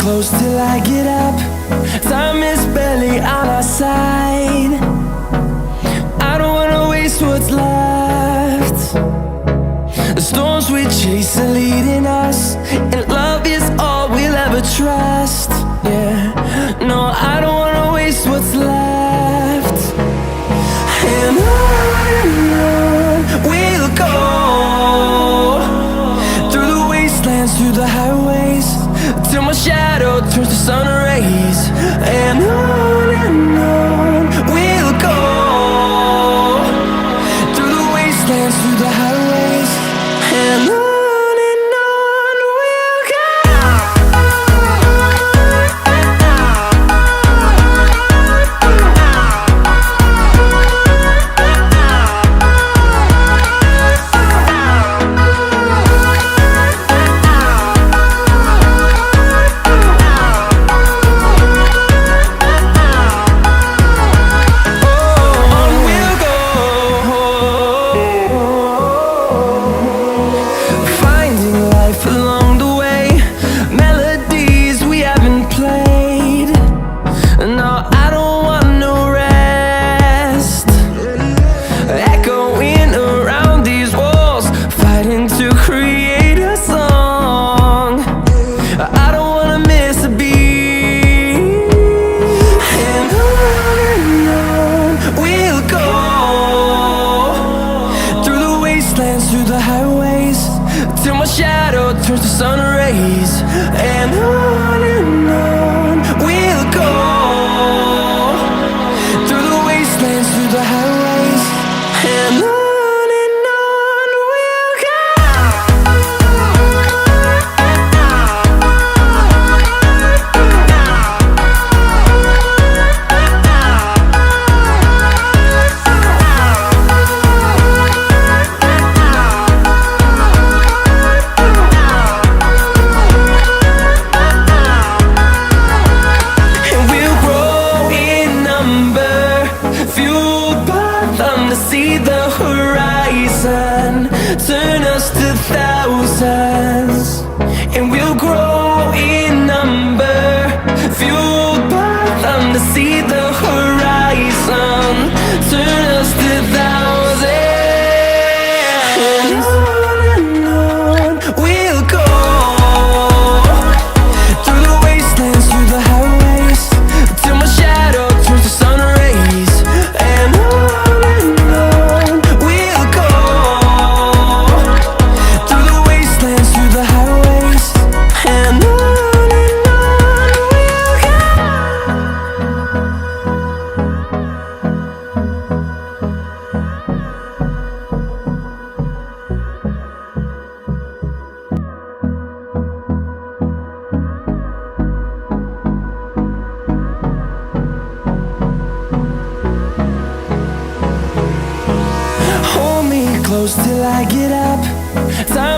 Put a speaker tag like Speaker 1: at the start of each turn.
Speaker 1: close till I get up. Time is barely on our side. I don't wanna waste what's left. The storms we chase are leading us, and love is all we'll ever trust. Yeah, no, I don't wanna waste what's left. And on we'll go, through the wastelands, through the highways, till my shadow turns to sun rays. And on we'll go, through the wastelands, through the highways, and on. Through the highways, till my shadow turns to sun rays. And on we'll go, through the wastelands, through the highways, and on we'll go. See the horizon turn us to thousands, and we'll grow in number, fueled by them. To see the horizon turn us to thousands, and on we'll go, through the wastelands, through the highways, till my shadow turns to sun rays. And close till I get up. Time